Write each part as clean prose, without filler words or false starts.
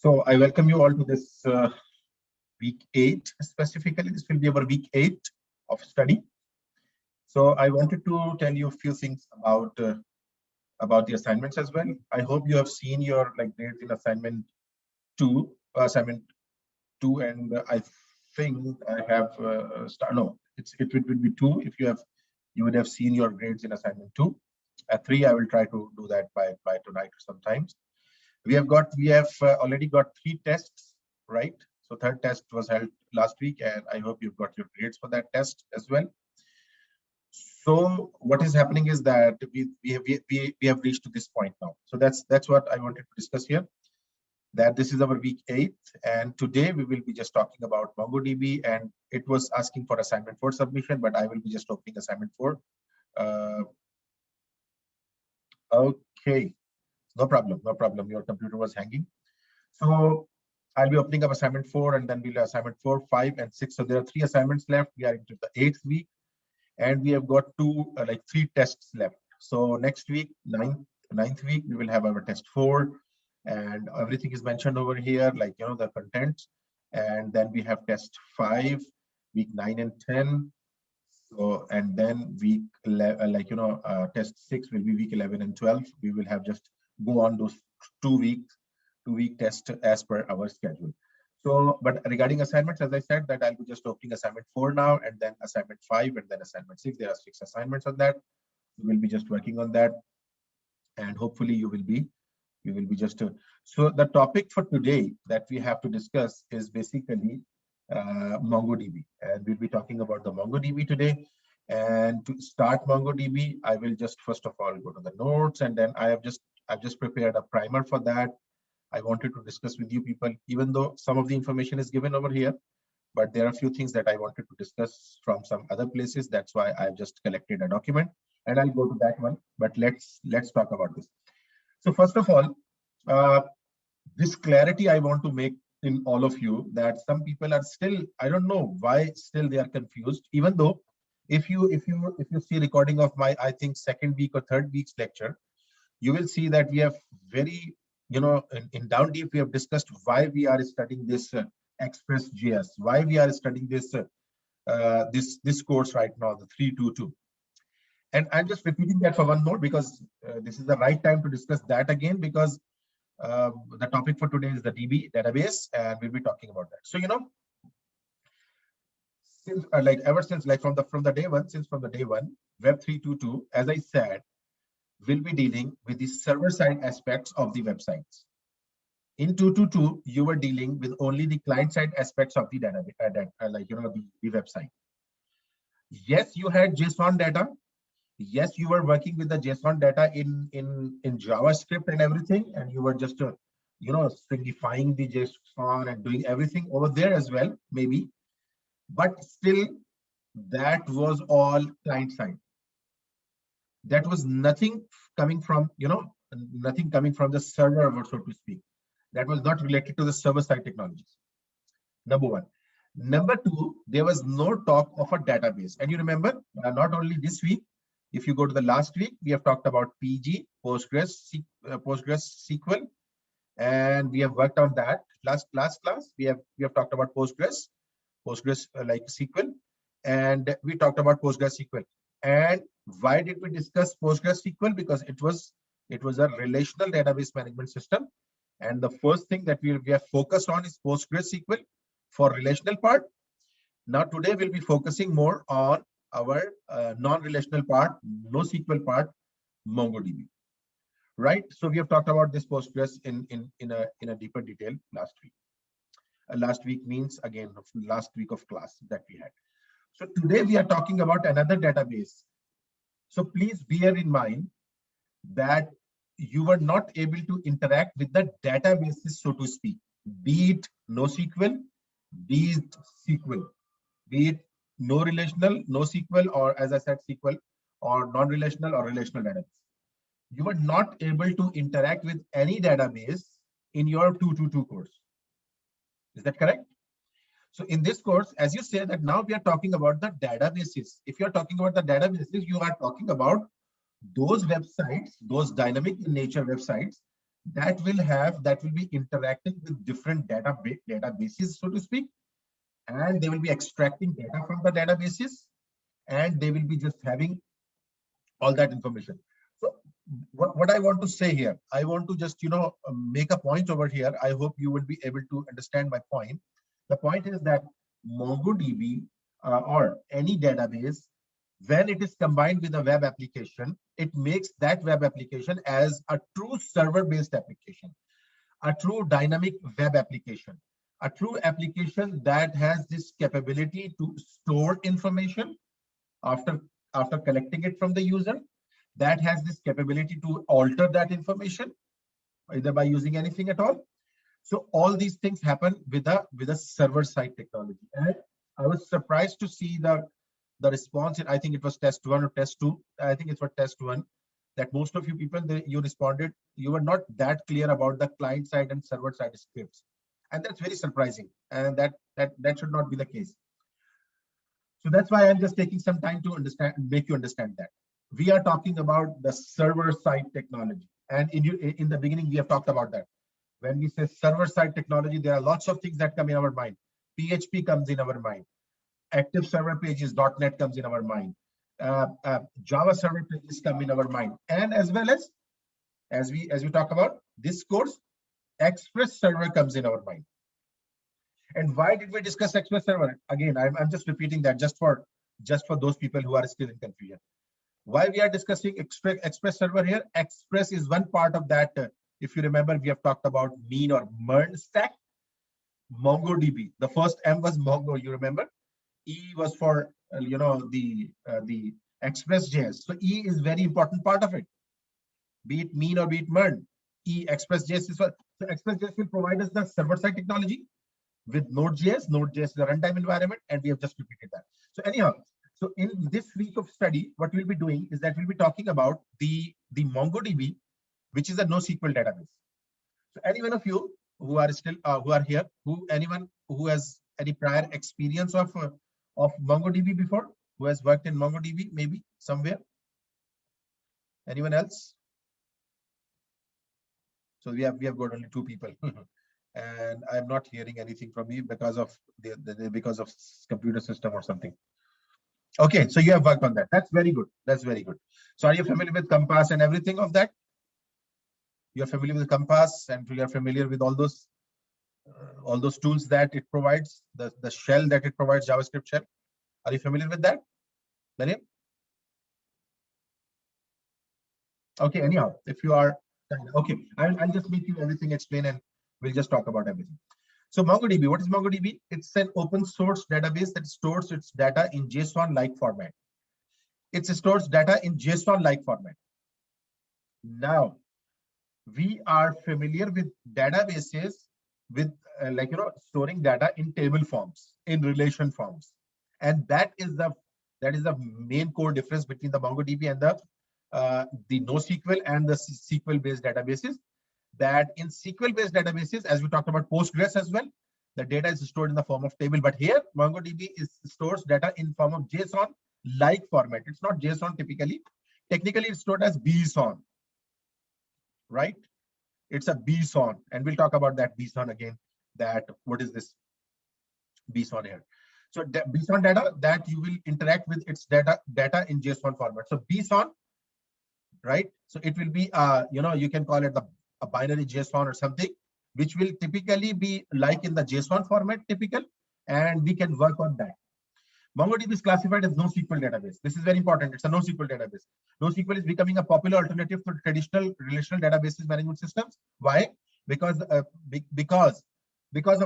So I welcome you all to this week 8. Specifically, this will be our week 8 of study. So I wanted to tell you a few things about the assignments as well. I hope you have seen your grades in assignment two, and I think I have no. It would be 2 if you would have seen your grades in assignment 2. At 3, I will try to do that by tonight sometimes. We have already got 3 tests, right? So third test was held last week, and I hope you've got your grades for that test as well. So what is happening is that we have reached to this point now. So that's what I wanted to discuss here. That this is our week 8, and today we will be just talking about MongoDB, and it was asking for assignment 4 submission, but I will be just opening assignment 4. Okay. No problem. Your computer was hanging. So I'll be opening up assignment 4, and then we'll have assignment 4, 5, and 6. So there are 3 assignments left. We are into the 8th week, and we have got 3 tests left. So next week, ninth week, we will have our test 4, and everything is mentioned over here, the contents. And then we have test 5, week 9 and 10. So, and then week 11, test 6 will be week 11 and 12. We will have just go on those 2 week test as per our schedule. So, but regarding assignments, as I said, that I'll be just opening assignment 4 now, and then assignment 5, and then assignment 6. There are 6 assignments on that. We will be just working on that, and hopefully you will be just. So the topic for today that we have to discuss is basically MongoDB, and we'll be talking about the MongoDB today. And to start MongoDB, I will just first of all go to the notes, and then I've just prepared a primer for that. I wanted to discuss with you people, even though some of the information is given over here, but there are a few things that I wanted to discuss from some other places. That's why I've just collected a document, and I'll go to that one. But let's talk about this. So first of all, this clarity I want to make in all of you, that some people are still, I don't know why still they are confused, even though if you see recording of my, I think, 2nd week or 3rd week's lecture, you will see that we have very, in down deep, we have discussed why we are studying this Express.js, why we are studying this this course right now, the 322. And I'm just repeating that for one more, because this is the right time to discuss that again, because the topic for today is the DB database, and we'll be talking about that. So, since ever since from the day one, Web 322, as I said, will be dealing with the server-side aspects of the websites. In 222, you were dealing with only the client-side aspects of the database, the website. Yes, you had JSON data. Yes, you were working with the JSON data in JavaScript and everything, and you were just stringifying the JSON and doing everything over there as well, maybe. But still, that was all client side. That was nothing coming from the server, so to speak. That was not related to the server-side technologies. Number one. Number two, there was no talk of a database. And you remember, not only this week, if you go to the last week, we have talked about PG, Postgres SQL, and we have worked on that. Last class, we have talked about Postgres like SQL, and we talked about Postgres SQL. And why did we discuss Postgres SQL? Because it was a relational database management system, and the first thing that we are focused on is Postgres SQL for relational part. Now today we'll be focusing more on our non-relational part, NoSQL part, MongoDB, right? So we have talked about this Postgres in a deeper detail last week. Last week means, again, last week of class that we had. So today we are talking about another database. So please bear in mind that you were not able to interact with the databases, so to speak, be it NoSQL, be it SQL, be it no relational, NoSQL, or as I said, SQL, or non-relational or relational database. You were not able to interact with any database in your 222 course. Is that correct? So in this course, as you say that now we are talking about the databases. If you're talking about the databases, you are talking about those websites, those dynamic in nature websites that will be interacting with different databases, so to speak, and they will be extracting data from the databases, and they will be just having all that information. So what I want to say here, I want to just make a point over here. I hope you will be able to understand my point. The point is that MongoDB or any database, when it is combined with a web application, it makes that web application as a true server-based application, a true dynamic web application, a true application that has this capability to store information after collecting it from the user, that has this capability to alter that information either by using anything at all. So all these things happen with a server side technology. And I was surprised to see the response. I think it was test one or test two. I think it's for test one, that most of you people, you responded, you were not that clear about the client side and server side scripts, and that's very surprising. And that should not be the case. So that's why I'm just taking some time to make you understand that we are talking about the server side technology. And in the beginning, we have talked about that. When we say server side technology, there are lots of things that come in our mind. PHP comes in our mind. Active server pages, .NET comes in our mind. Java server pages come in our mind. And as well as we talk about this course, Express server comes in our mind. And why did we discuss Express server? Again, I'm just repeating that just for those people who are still in confusion. Why we are discussing Express server here? Express is one part of that. If you remember, we have talked about mean or MERN stack. MongoDB. The first M was Mongo. You remember? E was for the Express.js. So E is very important part of it. Be it mean or be it MERN. E Express.js is for, so Express.js will provide us the server side technology with Node.js. Node.js is a runtime environment, and we have just repeated that. So anyhow, so in this week of study, what we'll be doing is that we'll be talking about the MongoDB, which is a NoSQL database. So any one of you who are still who are here, anyone who has any prior experience of MongoDB before, who has worked in MongoDB maybe somewhere? Anyone else? So we have got only two people. And I'm not hearing anything from you because of because of computer system or something. Okay, so you have worked on that. That's very good. That's very good. So are you familiar with Compass and everything of that? You're familiar with Compass, and you're familiar with all those tools that it provides, the shell that it provides, JavaScript shell. Are you familiar with that, Daniel? Okay, anyhow, if you are okay, I'll just make you everything explain, and we'll just talk about everything. So MongoDB, what is MongoDB? It's an open source database that stores its data in JSON-like format. It stores data in JSON-like format. Now, we are familiar with databases with storing data in table forms, in relation forms, and that is the main core difference between the MongoDB and the NoSQL and the SQL-based databases. That in SQL-based databases, as we talked about Postgres as well, the data is stored in the form of table. But here, MongoDB stores data in form of JSON-like format. It's not JSON typically. Technically, it's stored as BSON, right? It's a BSON, and we'll talk about that BSON again. That what is this BSON here? So BSON data that you will interact with its data in JSON format. So BSON, right? So it will be you can call it a binary JSON or something, which will typically be like in the JSON format typical, and we can work on that. MongoDB is classified as NoSQL database. This is very important. It's a NoSQL database. NoSQL is becoming a popular alternative to traditional relational databases management systems. Why? Because of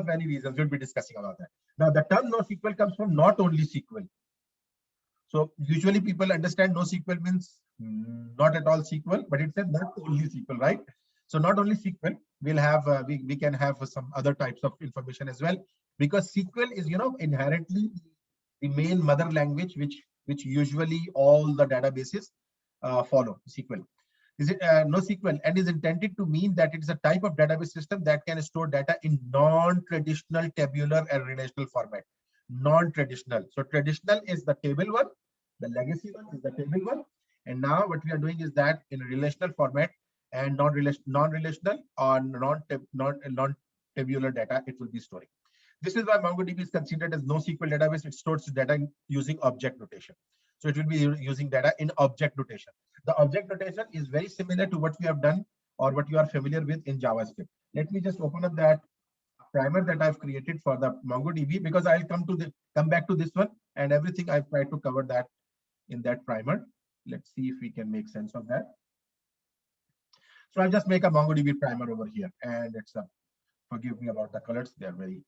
many reasons. We'll be discussing about that. Now, the term NoSQL comes from not only SQL. So usually people understand NoSQL means not at all SQL, but it says not only SQL, right? So not only SQL, we'll have we can have some other types of information as well, because SQL is inherently the main mother language which usually all the databases follow. SQL is it NoSQL, and is intended to mean that it is a type of database system that can store data in non-traditional tabular and relational format. Non-traditional. So traditional is the table one, the legacy one is the table one, and now what we are doing is that in a relational format, and non-relational or non-tabular data it will be storing. This is why MongoDB is considered as NoSQL database. It stores data using object notation. So it will be using data in object notation. The object notation is very similar to what we have done or what you are familiar with in JavaScript. Let me just open up that primer that I've created for the MongoDB, because I'll come back to this one, and everything I've tried to cover that in that primer. Let's see if we can make sense of that. So I'll just make a MongoDB primer over here, and it's a, forgive me about the colors, they're very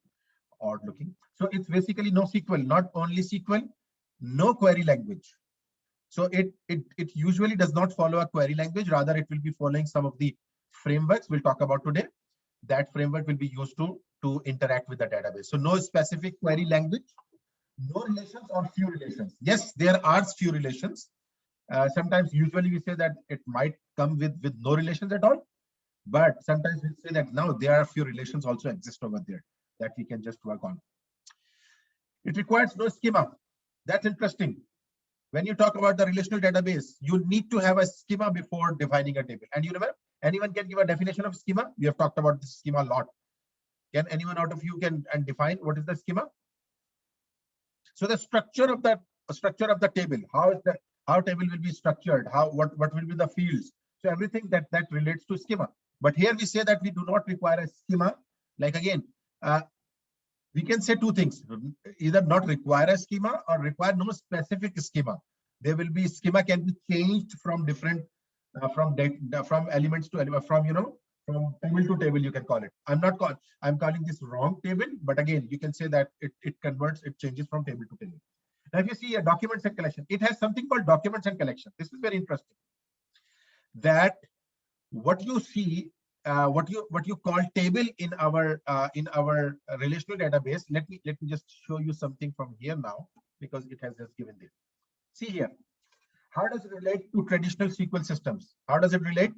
odd looking. So it's basically NoSQL, not only SQL, no query language. So it usually does not follow a query language, rather it will be following some of the frameworks we'll talk about today. That framework will be used to interact with the database. So no specific query language, no relations or few relations. Yes, there are few relations. Sometimes usually we say that it might come with no relations at all, but sometimes we say that now there are few relations also exist over there that we can just work on. It requires no schema. That's interesting. When you talk about the relational database, you need to have a schema before defining a table. And you remember, anyone can give a definition of schema? We have talked about this schema a lot. Can anyone out of you can define what is the schema? So the structure of the table, how table will be structured, what will be the fields. So everything that relates to schema. But here we say that we do not require a schema. Like again, we can say two things: either not require a schema or require no specific schema. There will be schema can be changed from different from elements to element, from table to table, you can call it. I'm calling this wrong table, but again you can say that it converts, it changes from table to table. Now if you see a documents and collection, it has something called documents and collection. This is very interesting, that what you see, what you call table in our relational database. Let me just show you something from here now, because it has just given this. See here, how does it relate to traditional SQL systems? How does it relate?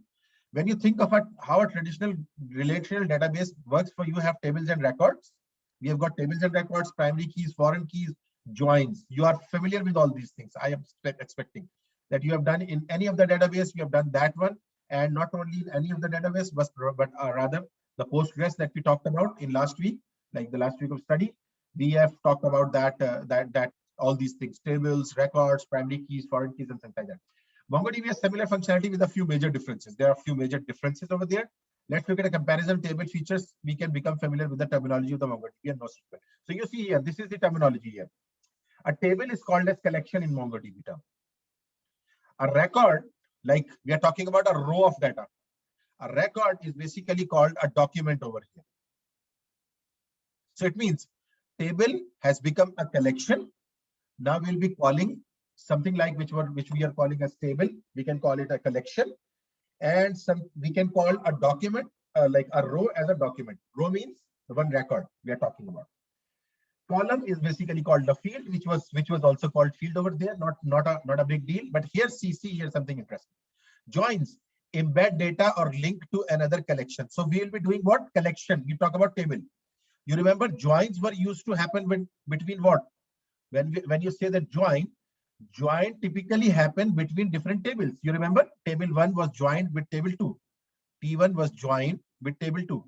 When you think of how a traditional relational database works for you, have tables and records. We have got tables and records, primary keys, foreign keys, joins. You are familiar with all these things. I am expecting that you have done in any of the database, you have done that one. And not only in any of the database, but rather the Postgres that we talked about in last week, like the last week of study, we have talked about that all these things: tables, records, primary keys, foreign keys, and things like that. MongoDB has similar functionality with a few major differences. There are a few major differences over there. Let's look at a comparison table features. We can become familiar with the terminology of the MongoDB and NoSQL. So you see here, this is the terminology here. A table is called as collection in MongoDB term. A record, like we are talking about a row of data. A record is basically called a document over here. So it means table has become a collection. Now we'll be calling something like which we are calling as table. We can call it a collection, and we can call a document like a row as a document. Row means the one record we are talking about. Column is basically called the field, which was also called field over there. Not a big deal. But here, see here something interesting. Joins embed data or link to another collection. So we will be doing what? Collection. We talk about table. You remember joins were used to happen between what? When you say that join typically happen between different tables. You remember table 1 was joined with table 2. T1 was joined with table 2.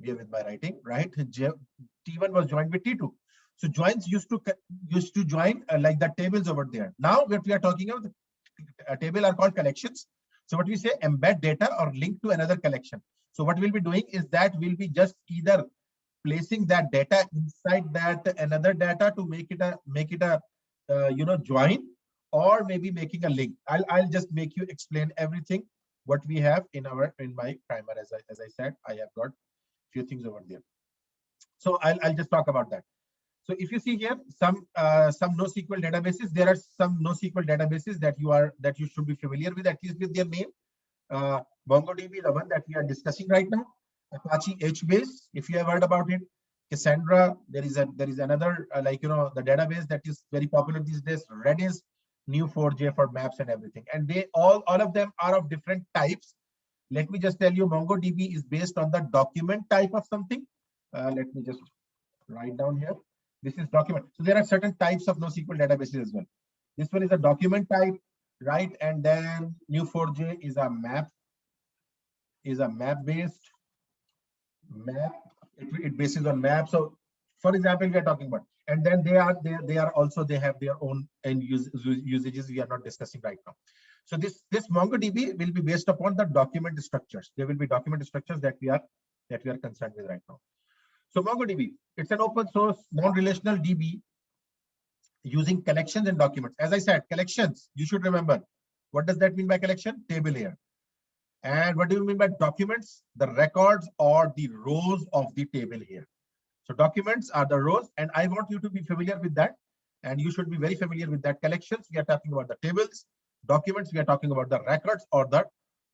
We are with my writing, right? T1 was joined with T2. So joins used to join like the tables over there. Now what we are talking about, a table are called collections. So what we say, embed data or link to another collection. So what we'll be doing is that we'll be just either placing that data inside that another data to make it a join, or maybe making a link. I'll just make you explain everything what we have in my primer. As I said, I have got few things over there. So I'll just talk about that. So if you see here some NoSQL databases, there are some NoSQL databases that you should be familiar with, at least with their name. MongoDB, the one that we are discussing right now. Apache HBase, if you have heard about it. Cassandra, there is another the database that is very popular these days. Redis, Neo4j for maps and everything, and they all of them are of different types. Let me just tell you, MongoDB is based on the document type of something. Let me just write down here. This is document. So there are certain types of NoSQL databases as well. This one is a document type, right? And then Neo4j is a map is a map-based map. It bases on map. So, for example, we are talking about, and then they are also, they have their own usages we are not discussing right now. So this MongoDB will be based upon the document structures. There will be document structures that we are concerned with right now. So MongoDB, it's an open source non-relational DB using collections and documents. As I said, collections, you should remember. What does that mean by collection? Table here. And what do you mean by documents? The records or the rows of the table here. So documents are the rows, and I want you to be familiar with that. And you should be very familiar with that. Collections, we are talking about the tables. Documents, we are talking about the records or the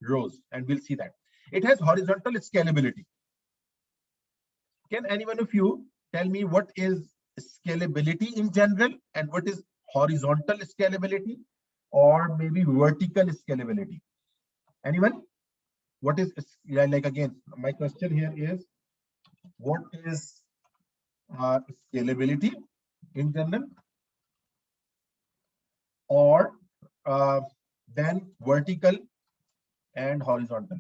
rows, and we'll see that. It has horizontal scalability. Can anyone of you tell me what is scalability in general and what is horizontal scalability or maybe vertical scalability? Anyone? What is, like, again, my question here is, what is scalability in general, or then vertical and horizontal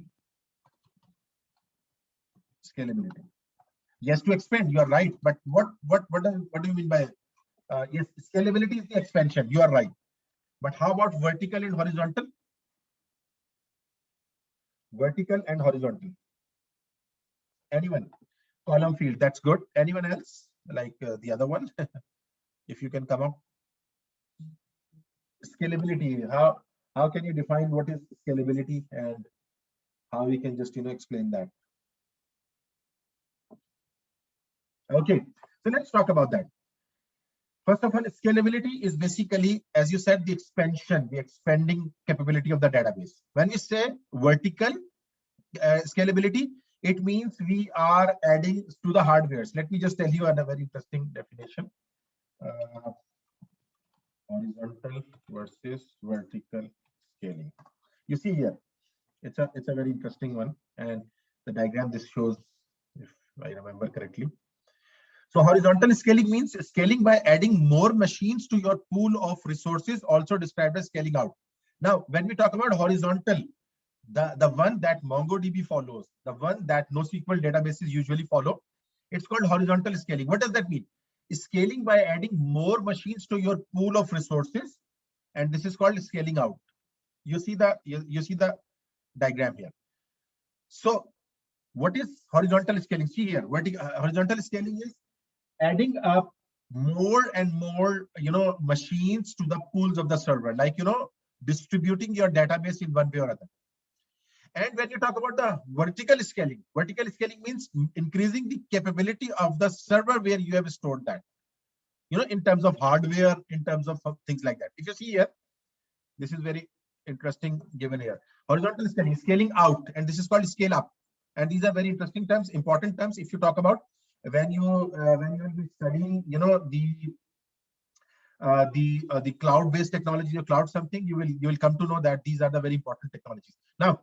scalability? Yes, to expand, you are right. But what do you mean by yes, scalability is the expansion. You are right. But how about vertical and horizontal? Vertical and horizontal. Anyone? Column field. That's good. Anyone else? Like the other one? If you can come up. Scalability. How can you define what is scalability and how we can just explain that? Okay, so let's talk about that. First of all, scalability is basically, as you said, the expanding capability of the database. When we say vertical scalability, it means we are adding to the hardware. So let me just tell you a very interesting definition. Horizontal versus vertical scaling. You see here, it's a very interesting one, and the diagram this shows, if I remember correctly. So horizontal scaling means scaling by adding more machines to your pool of resources, also described as scaling out. Now, when we talk about horizontal, the one that MongoDB follows, the one that NoSQL databases usually follow, it's called horizontal scaling. What does that mean? Scaling by adding more machines to your pool of resources, and this is called scaling out. You see the diagram here. So what is horizontal scaling? See here, horizontal scaling is adding up more and more machines to the pools of the server, like distributing your database in one way or other. And when you talk about the vertical scaling means increasing the capability of the server where you have stored that, in terms of hardware, in terms of things like that. If you see here, this is very interesting given here. Horizontal scaling, scaling out, and this is called scale up. And these are very interesting terms, important terms. If you talk about when you will be studying, the cloud-based technology or cloud something, you will come to know that these are the very important technologies. Now,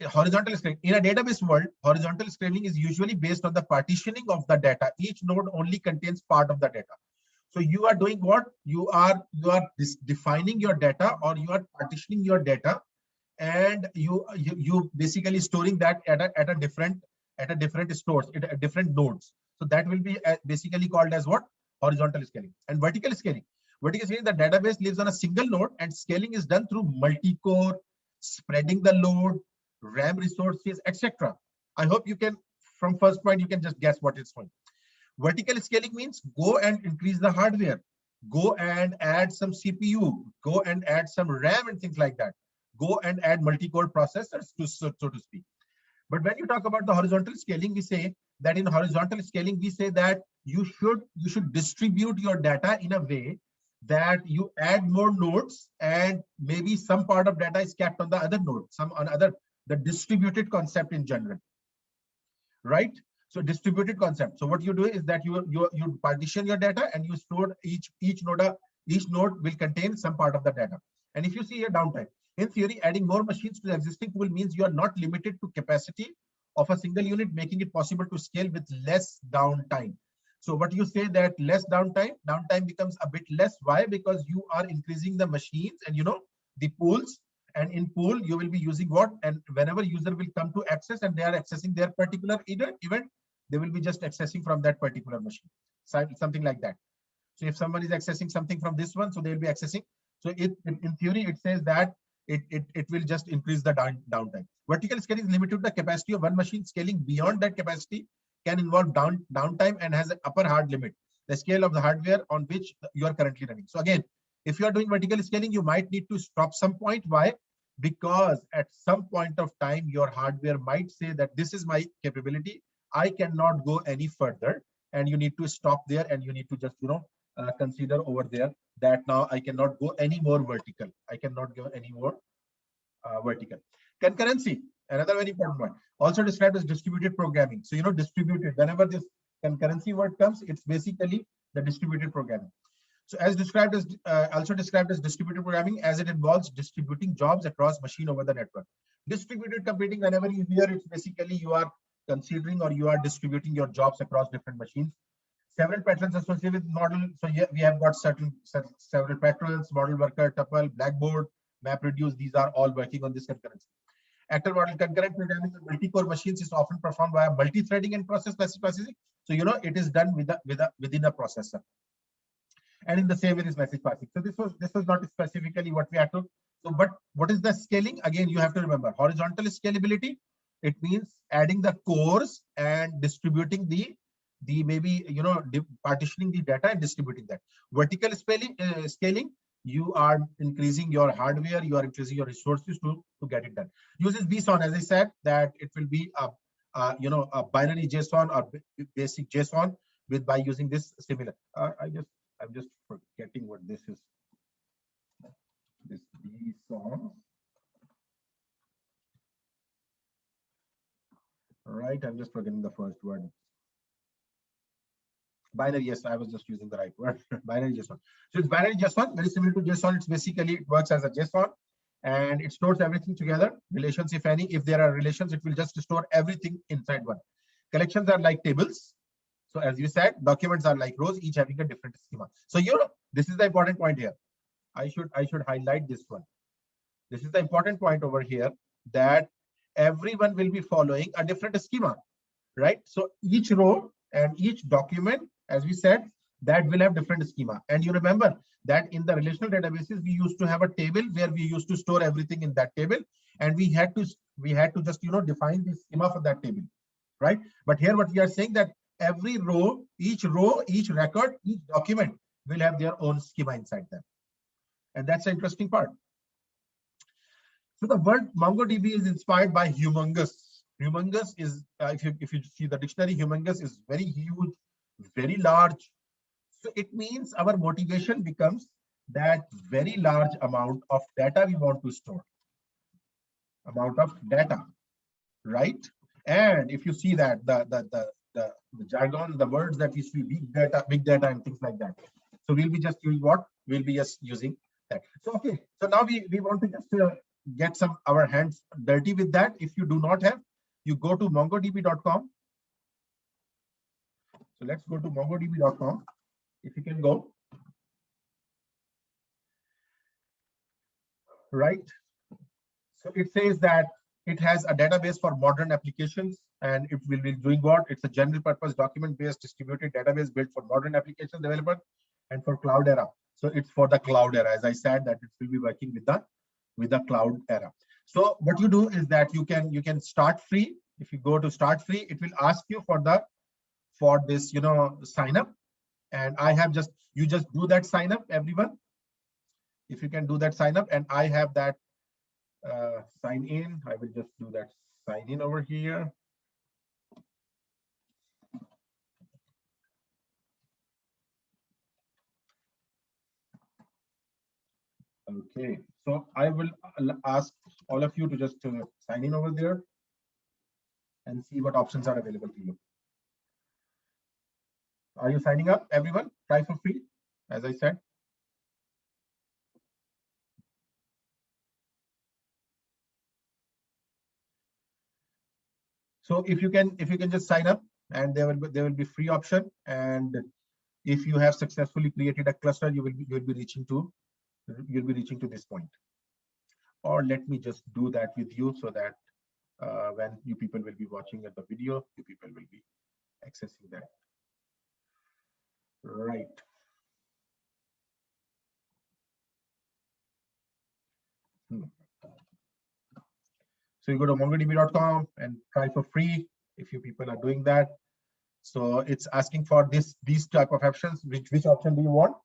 horizontal scaling in a database world, horizontal scaling is usually based on the partitioning of the data. Each node only contains part of the data. So you are doing what? You are defining your data, or you are partitioning your data, and you basically storing that at a different stores, at different nodes. So that will be basically called as what? Horizontal scaling. And vertical scaling, the database lives on a single node, and scaling is done through multi-core, spreading the load, RAM resources, etc. I hope you can, from first point, you can just guess what it's going. Vertical scaling means go and increase the hardware, go and add some CPU, go and add some RAM and things like that, go and add multi-core processors, so to speak. But when you talk about the horizontal scaling, we say that in horizontal scaling, we say that you should distribute your data in a way that you add more nodes, and maybe some part of data is kept on the other node, some on other, the distributed concept in general, right? So distributed concept. So what you do is that you partition your data, and you store each node will contain some part of the data. And if you see here, downtime, in theory, adding more machines to the existing pool means you are not limited to capacity of a single unit, making it possible to scale with less downtime. So what you say that less downtime becomes a bit less. Why? Because you are increasing the machines and the pools, And in pool, you will be using what? And whenever user will come to access and they are accessing their particular event, they will be just accessing from that particular machine. Something like that. So if someone is accessing something from this one, so they will be accessing. So in theory, it says that it will just increase the downtime. Vertical scaling is limited to the capacity of one machine. Scaling beyond that capacity can involve downtime and has an upper hard limit, the scale of the hardware on which you are currently running. So again, if you are doing vertical scaling, you might need to stop some point. Why? Because at some point of time, your hardware might say that this is my capability. I cannot go any further. And you need to stop there, and you need to just, consider over there that now I cannot go any more vertical. I cannot go any more vertical. Concurrency, another very important one, also described as distributed programming. So, distributed, whenever this concurrency word comes, it's basically the distributed programming. So as described as also described as distributed programming, as it involves distributing jobs across machine over the network. Distributed computing, whenever you hear, it's basically you are considering or you are distributing your jobs across different machines. Several patterns associated with model. So here we have got several patterns: model worker, tuple, blackboard, MapReduce. These are all working on this concurrency. Actor model concurrent programming on multi-core machines is often performed via multi-threading and process processing. So it is done within a processor. And in the same way is message passing. So this was not specifically what we had to. So, but what is the scaling? Again, you have to remember horizontal scalability. It means adding the cores and distributing the maybe partitioning the data and distributing that. Vertical scaling, you are increasing your hardware, you are increasing your resources to get it done. Uses BSON, as I said, that it will be a binary JSON or basic JSON by using this similar. I'm just forgetting what this is. This BSON. Right, I'm just forgetting the first word. Binary, yes, I was just using the right word. Binary JSON. So it's binary JSON, very similar to JSON. It's basically, it works as a JSON and it stores everything together. Relations, if any, if there are relations, it will just store everything inside one. Collections are like tables. So as you said, documents are like rows, each having a different schema. So this is the important point here. I should highlight this one. This is the important point over here, that everyone will be following a different schema, right? So each row and each document, as we said, that will have different schema. And you remember that in the relational databases, we used to have a table where we used to store everything in that table, and we had to just define the schema for that table, right? But here what we are saying, that every row, each record, each document will have their own schema inside them. And that's the interesting part. So the word MongoDB is inspired by humongous. Humongous is, if you see the dictionary, humongous is very huge, very large. So it means our motivation becomes that very large amount of data we want to store. Amount of data, right? And if you see that the jargon, the words that we see, big data and things like that. So we'll be just using what? We'll be just using that. So okay, so now we want to just get our hands dirty with that. If you do not have, you go to mongodb.com. So let's go to mongodb.com. If you can go. Right. So it says that it has a database for modern applications, and it will be doing what? It's a general purpose document-based distributed database built for modern application development and for cloud era. So it's for the cloud era. As I said, that it will be working with the cloud era. So what you do is that you can start free. If you go to start free, it will ask you for this sign up. And I have you just do that sign up, everyone. If you can do that sign up, and I have that sign in, I will just do that sign in over here. Okay, so I will ask all of you to just sign in over there and see what options are available to you. Are you signing up, everyone? Try for free, as I said. So if you can just sign up, and there will be free option. And if you have successfully created a cluster, you'll be reaching to this point. or let me just do that with you so that when you people will be watching at the video, you people will be accessing that. Right. So you go to mongodb.com and try for free if you people are doing that. So it's asking for these type of options. Which option do you want?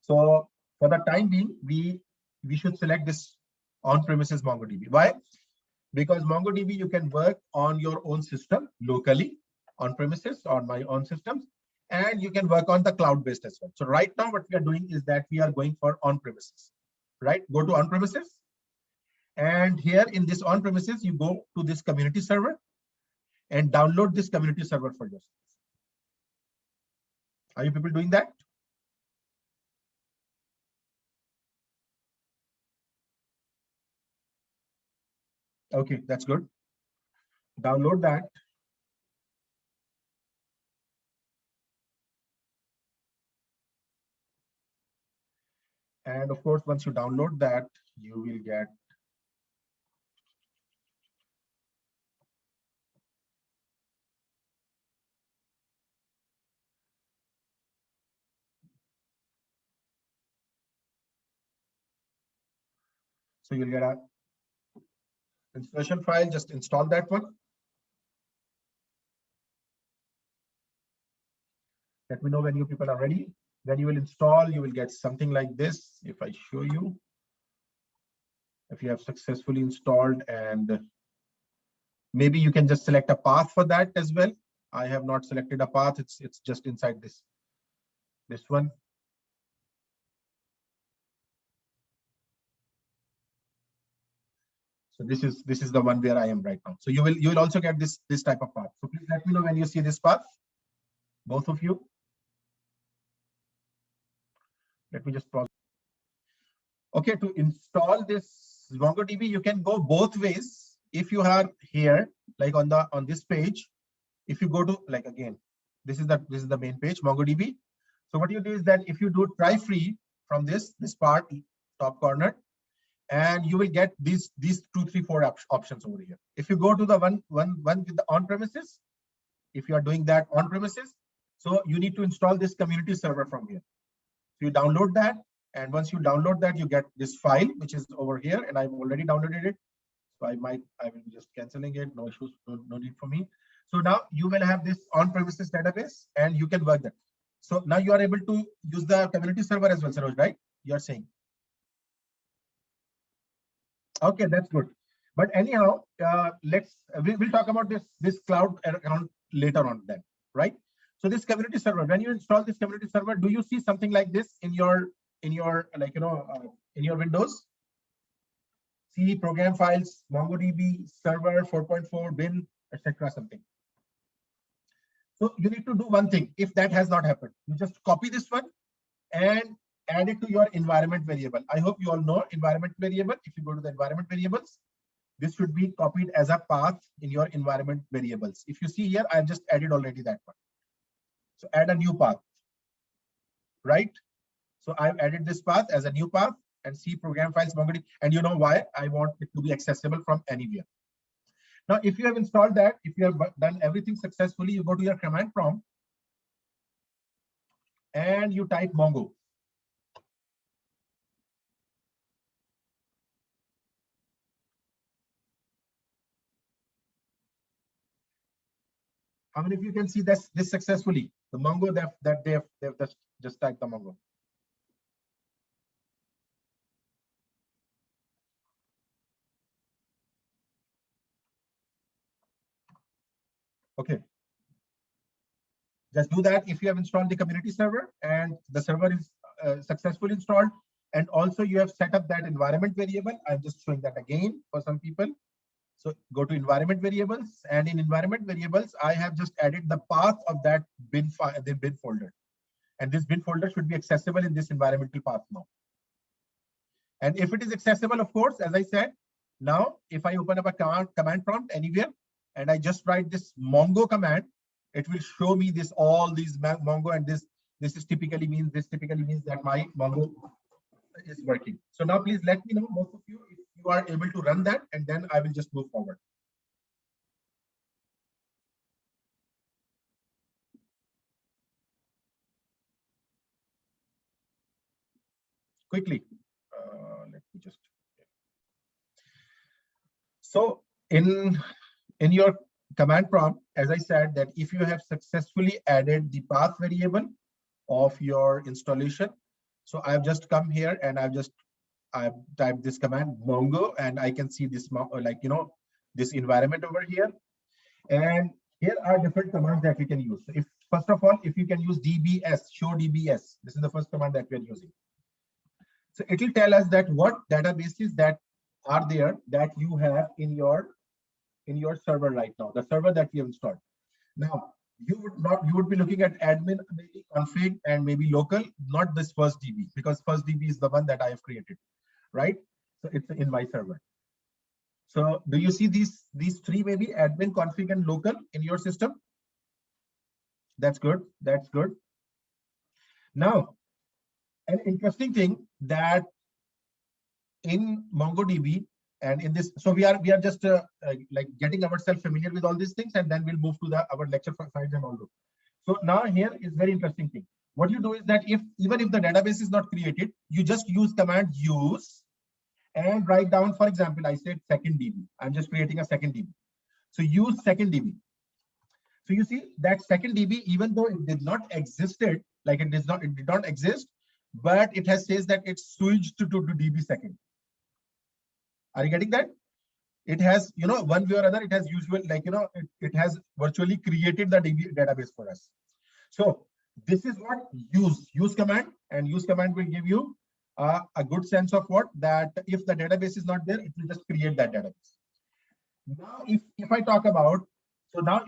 So for the time being, we should select this on-premises MongoDB. Why? Because MongoDB you can work on your own system locally, on premises, on my own systems, and you can work on the cloud-based as well. So right now what we are doing is that we are going for on-premises. Right? Go to on-premises. And here in this on-premises, you go to this community server and download this community server for yourself. Are you people doing that? Okay, that's good. Download that. And of course, once you download that, you will get you'll get a installation file. Just install that one. Let me know when you people are ready. Then you will install, you will get something like this. If I show you, if you have successfully installed, and maybe you can just select a path for that as well. I have not selected a path. It's just inside this one. So this is the one where I am right now. So you will also get this type of path. So please let me know when you see this path, both of you. Let me just pause. Okay, to install this MongoDB, you can go both ways. If you are here, like on this page, if you go to, like, again, this is the main page, MongoDB. So what you do is that if you do try free from this part, top corner, and you will get these 2, 3, 4 options over here. If you go to the one with the on premises, if you are doing that on premises, so you need to install this community server from here. So you download that, and once you download that, you get this file which is over here, and I've already downloaded it. So I will be just canceling it. No issues, no need for me. So now you will have this on premises database, and you can work that. So now you are able to use the community server as well, Saroj, right? You are saying. Okay, that's good. But anyhow, we'll talk about this cloud account later on then, right? So this community server, when you install this community server, do you see something like this in your like in your Windows? See program files, MongoDB server 4.4 bin, etc. something. So you need to do one thing. If that has not happened, you just copy this one and add it to your environment variable. I hope you all know environment variable. If you go to the environment variables, this should be copied as a path in your environment variables. If you see here, I've just added already that one. So add a new path, right? So I've added this path as a new path, and see program files MongoDB. And you know why? I want it to be accessible from anywhere. Now, if you have installed that, if you have done everything successfully, you go to your command prompt and you type Mongo. How many of you can see this successfully? The Mongo that they've just typed the Mongo. Okay. Just do that if you have installed the community server and the server is successfully installed, and also you have set up that environment variable. I'm just showing that again for some people. So go to environment variables, and in environment variables, I have just added the path of that bin file, the bin folder, and this bin folder should be accessible in this environmental path now. And if it is accessible, of course, as I said, now if I open up a command prompt anywhere and I just write this Mongo command, it will show me all these Mongo, and this typically means that my Mongo is working. So now please let me know, both of you, if you are able to run that, and then I will just move forward. Quickly, let me just. So in your command prompt, as I said, that if you have successfully added the path variable of your installation, so I've just come here and I've typed this command Mongo, and I can see this this environment over here. And here are different commands that we can use. So if first of all, if you can use dbs, show dbs, this is the first command that we are using. So it will tell us that what databases that are there that you have in your server right now, the server that we have installed. Now you would be looking at admin, maybe config, and maybe local, not this first DB, because first DB is the one that I have created, right? So it's in my server. So do you see these three, maybe admin, config, and local in your system? That's good. That's good. Now, an interesting thing that in MongoDB and in this, so we are just like getting ourselves familiar with all these things, and then we'll move to our lecture slides and all those. So now here is very interesting thing. What you do is that even if the database is not created, you just use command use and write down, for example, I said second DB. I'm just creating a second DB. So use second DB. So you see that second DB, even though it did not existed, like it did not exist, but it has says that it's switched to DB second. Are you getting that? It has, one way or other, it has it has virtually created the DB database for us. So this is what use command, and use command will give you a good sense of what that if the database is not there, it will just create that database. Now, if I talk about, so now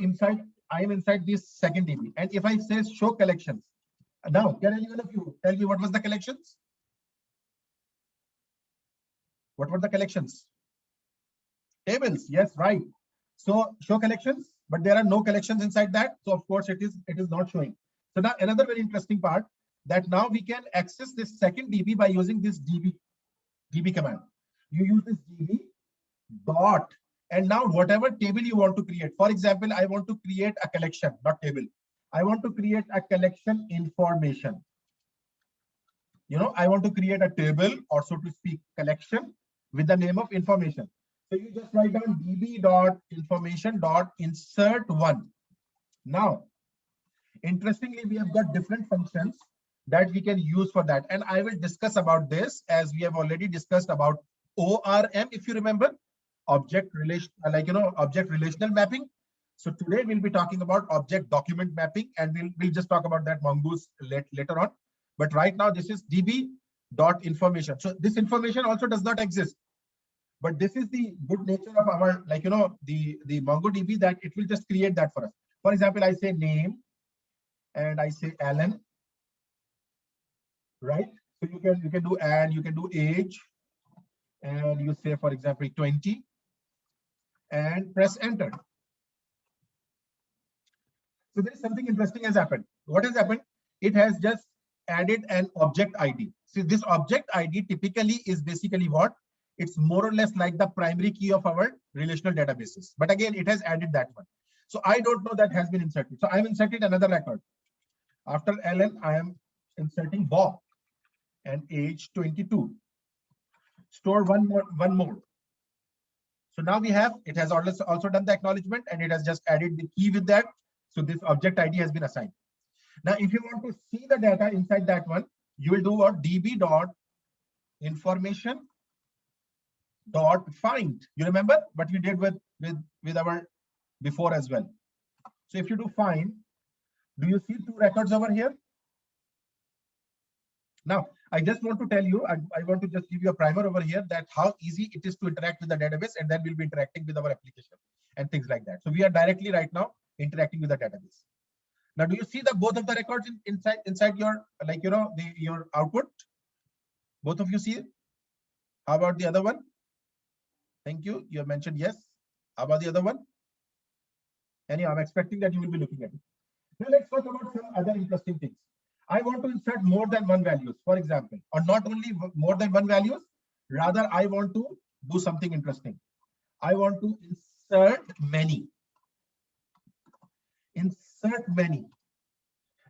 I am inside this second DB, and if I say show collections, now can anyone of you tell me what was the collections? What were the collections? Tables. Yes, right. So show collections, but there are no collections inside that. So of course it is not showing. So now another very interesting part, that now we can access this second DB by using this DB command. You use this DB dot, and now whatever table you want to create. For example, I want to create a collection, not table. I want to create a collection information. I want to create a table, or so to speak, collection with the name of information. So you just write down db.information.insert1. Now, interestingly, we have got different functions that we can use for that. And I will discuss about this, as we have already discussed about ORM, if you remember, object relational mapping. So today we'll be talking about object document mapping, and we'll just talk about that mongoose later on. But right now, this is db.information. So this information also does not exist. But this is the good nature of our, the MongoDB, that it will just create that for us. For example, I say name and I say Alan, right? So you can do, and you can do age, and you say, for example, 20, and press enter. So there is something interesting has happened. What has happened? It has just added an object ID. See, this object ID typically is basically what? It's more or less like the primary key of our relational databases. But again, it has added that one. So I don't know that has been inserted. So I'm inserted another record. After Alan, I am inserting Bob and age 22. Store one more. So now we have, it has also done the acknowledgement, and it has just added the key with that. So this object ID has been assigned. Now, if you want to see the data inside that one, you will do what? db.information.find. You remember what we did with our before as well. So if you do find, do you see two records over here? Now, I just want to tell you, I want to just give you a primer over here, that how easy it is to interact with the database, and then we'll be interacting with our application and things like that. So we are directly right now interacting with the database. Now, do you see the both of the records inside your, your output? Both of you see it? How about the other one? Thank you. You have mentioned yes. How about the other one? Anyhow, I'm expecting that you will be looking at it. Now let's talk about some other interesting things. I want to insert more than one values, for example, or not only more than one values, rather I want to do something interesting. I want to insert many. Insert many.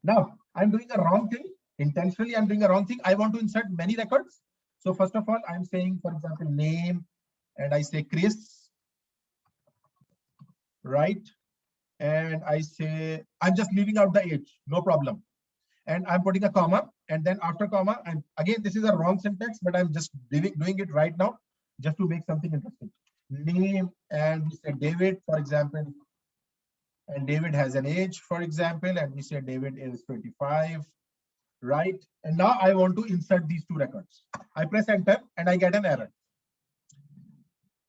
Now, I'm doing a wrong thing. Intentionally, I'm doing a wrong thing. I want to insert many records. So first of all, I'm saying, for example, name, and I say Chris, right? And I say, I'm just leaving out the age, no problem. And I'm putting a comma, and then after comma, and again, this is a wrong syntax, but I'm just doing it right now, just to make something interesting. Name, and we say David, for example, and David has an age, for example, and we say David is 25, right? And now I want to insert these two records. I press enter and I get an error.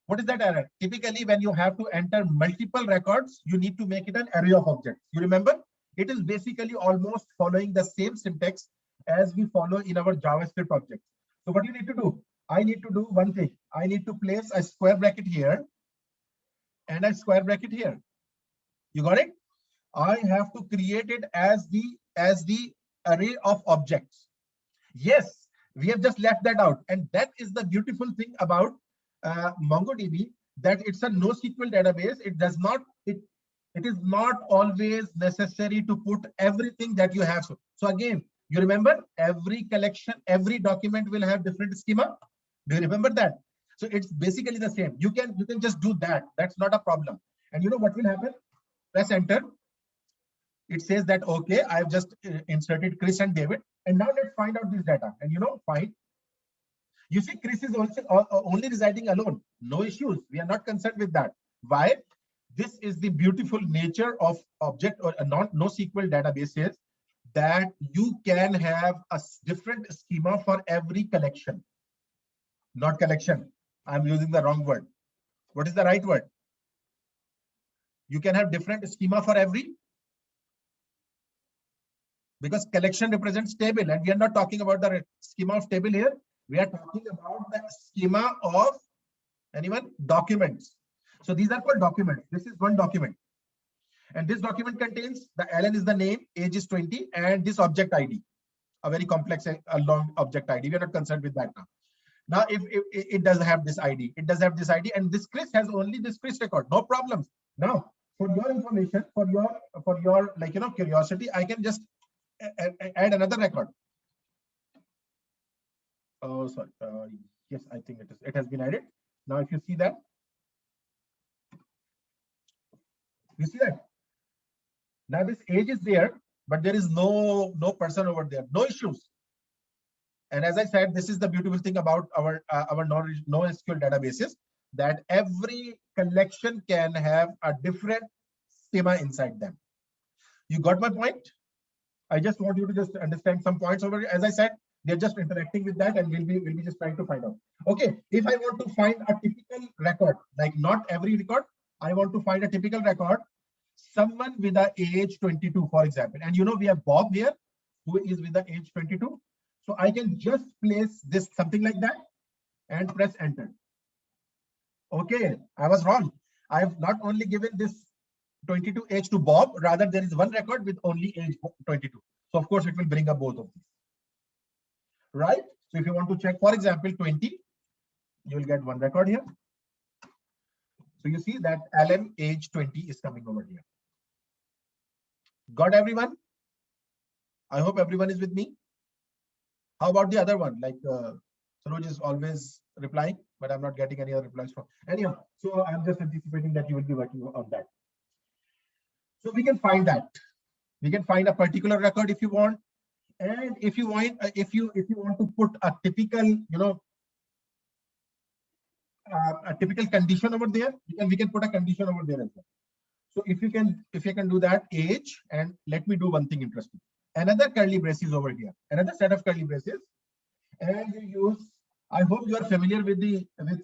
What is that error? Typically, when you have to enter multiple records, you need to make it an array of objects. You remember? It is basically almost following the same syntax as we follow in our JavaScript objects. So what you need to do? I need to do one thing. I need to place a square bracket here and a square bracket here. You got it? I have to create it as the array of objects. Yes, we have just left that out. And that is the beautiful thing about MongoDB, that it's a NoSQL database. It is not always necessary to put everything that you have. So again, you remember every collection, every document will have different schema. Do you remember that? So it's basically the same. You can just do that. That's not a problem. And you know what will happen? Press enter. It says that, okay, I've just inserted Chris and David. And now let's find out this data. And fine. You see, Chris is also only residing alone. No issues. We are not concerned with that. Why? This is the beautiful nature of object or NoSQL databases, that you can have a different schema for every collection. Not collection. I'm using the wrong word. What is the right word? You can have different schema for every, because collection represents table, and we are not talking about the schema of table here. We are talking about the schema of documents. So these are called documents. This is one document, and this document contains the LN is the name, age is 20, and this object ID, a very complex, a long object ID. We are not concerned with that now. Now, if it does have this ID, it does have this ID, and this Chris has only this Chris record. No problems. Now, for your information, for your curiosity, I can just add another record. Oh, sorry. Yes, I think it has been added. Now, if you see that, you see that. Now this age is there, but there is no person over there. No issues. And as I said, this is the beautiful thing about our NoSQL databases, that every collection can have a different schema inside them. You got my point? I just want you to just understand some points over here. As I said, they're just interacting with that, and we'll be just trying to find out. Okay, if I want to find a typical record, like not every record, I want to find a typical record, someone with the age 22, for example. And we have Bob here, who is with the age 22. So I can just place this something like that and press enter. Okay, I was wrong. I have not only given this 22 age to Bob, rather there is one record with only age 22. So of course it will bring up both of these. Right? So if you want to check, for example, 20, you will get one record here. So you see that LM age 20 is coming over here. Got everyone? I hope everyone is with me. How about the other one? Like Saroj is always replying, but I'm not getting any other replies from. Anyhow, so I'm just anticipating that you will be working on that. So we can find that. We can find a particular record if you want, and if you want, if you want to put a typical, a typical condition over there, we can put a condition over there as well. So if you can do that, age, and let me do one thing interesting. Another curly braces over here, another set of curly braces, and you use. I hope you are familiar with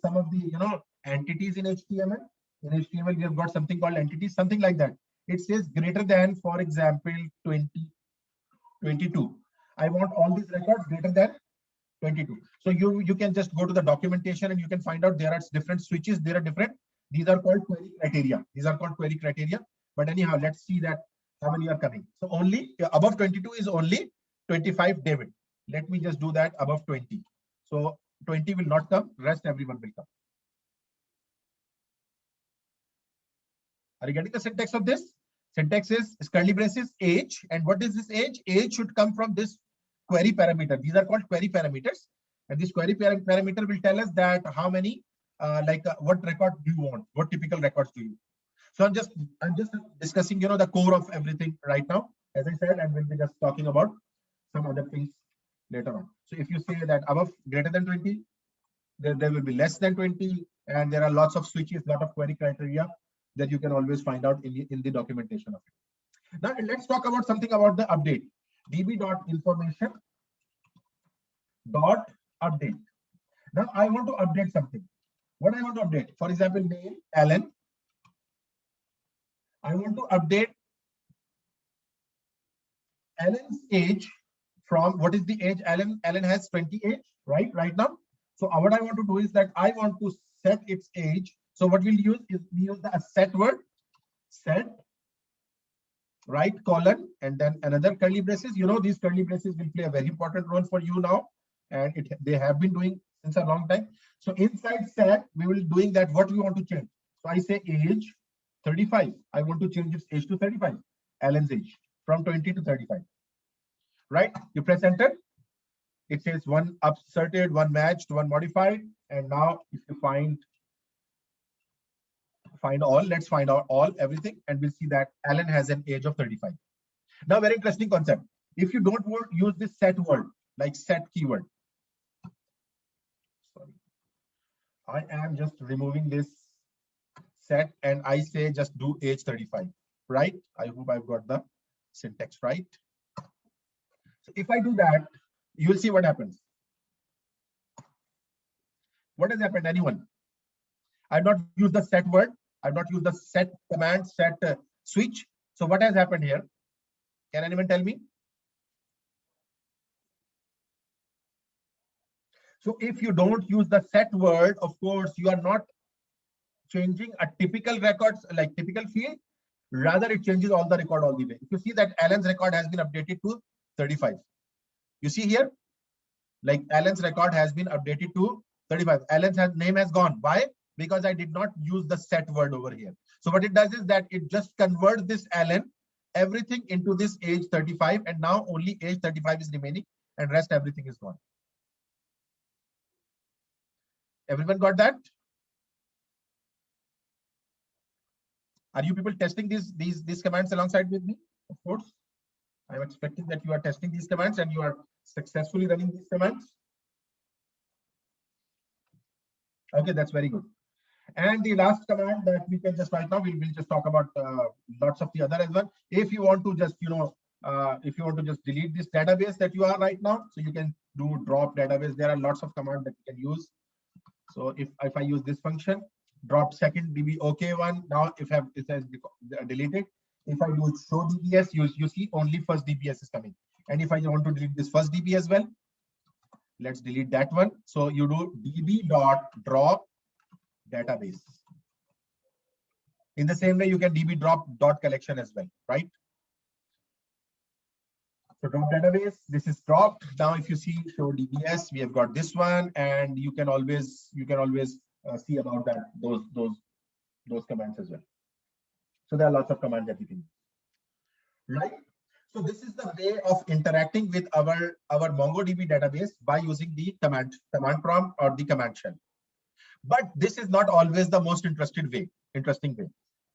some of the entities in HTML. In HTML, we have got something called entities, something like that. It says greater than, for example, 20, 22. I want all these records greater than 22. So you can just go to the documentation and you can find out there are different switches. There are different. These are called query criteria. These are called query criteria. But anyhow, let's see that how many are coming. So only above 22 is only 25 David. Let me just do that above 20. So 20 will not come. Rest everyone will come. Are you getting the syntax of this? Syntax is curly braces age. And what is this age? Age should come from this query parameter. These are called query parameters. And this query parameter will tell us that how many, what record do you want? What typical records do you? So I'm just discussing, the core of everything right now, as I said, and we'll be just talking about some other things later on. So if you say that above greater than 20, there will be less than 20, and there are lots of switches, lot of query criteria that you can always find out in the documentation of it. Now let's talk about something about the update. db.information dot update. Now I want to update something. What I want to update, for example, name Alan. I want to update Alan's age from, what is the age? Alan has 20 age, right now. So what I want to do is that I want to set its age. So what we'll use is we use the set word, set, right, colon, and then another curly braces. These curly braces will play a very important role for you now, and they have been doing since a long time. So inside set, we will doing that what we want to change. So I say age 35. I want to change its age to 35. Alan's age from 20 to 35. Right? You press enter. It says one asserted, one matched, one modified. And now if you find all, let's find out everything, and we'll see that Alan has an age of 35. Now, very interesting concept. If you don't use this set word, like set keyword. Sorry. I am just removing this set and I say just do age 35, right? I hope I've got the syntax right. So if I do that, you will see what happens. What has happened? Anyone? I've not used the set word. I've not used the set command, set switch. So what has happened here? Can anyone tell me? So if you don't use the set word, of course, you are not changing a typical records, like typical field. Rather, it changes all the record all the way. If you see that Alan's record has been updated to 35. You see here, like Alan's record has been updated to 35. Alan's name has gone. Why? Because I did not use the set word over here. So what it does is that it just converts this Alan, everything into this age 35, and now only age 35 is remaining, and rest everything is gone. Everyone got that? Are you people testing these commands alongside with me? Of course. I'm expecting that you are testing these commands and you are successfully running these commands. Okay, that's very good. And the last command that we can just right now, we'll just talk about lots of the other as well. If you want to just, if you want to just delete this database that you are right now, so you can do drop database. There are lots of commands that you can use. So if I use this function, drop second DB OK one, now it has deleted. If I do show DBS, you see only first DBS is coming. And if I want to delete this first DB as well, let's delete that one. So you do db.drop database. In the same way, you can db.drop.collection as well, right? So drop database, this is dropped. Now, if you see show DBS, we have got this one, and you can always see about that those commands as well. So there are lots of commands that you can use, right? So this is the way of interacting with our MongoDB database by using the command prompt or the command shell. But this is not always the most interesting way.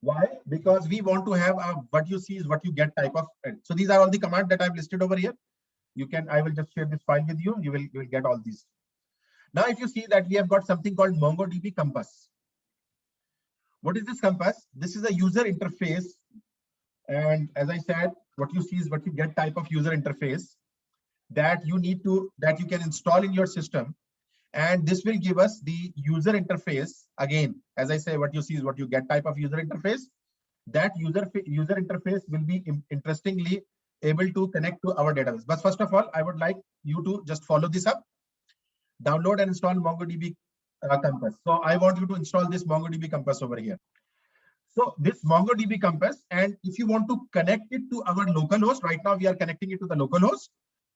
Why? Because we want to have a what you see is what you get type of. So these are all the commands that I've listed over here. I will just share this file with you. You will get all these. Now, if you see that we have got something called MongoDB Compass. What is this Compass? This is a user interface. And as I said, what you see is what you get type of user interface that you can install in your system. And this will give us the user interface. Again, as I say, what you see is what you get type of user interface. That user interface will be interestingly able to connect to our database. But first of all, I would like you to just follow this up. Download and install MongoDB Compass. So I want you to install this MongoDB Compass over here. So this MongoDB Compass, and if you want to connect it to our localhost, right now we are connecting it to the localhost.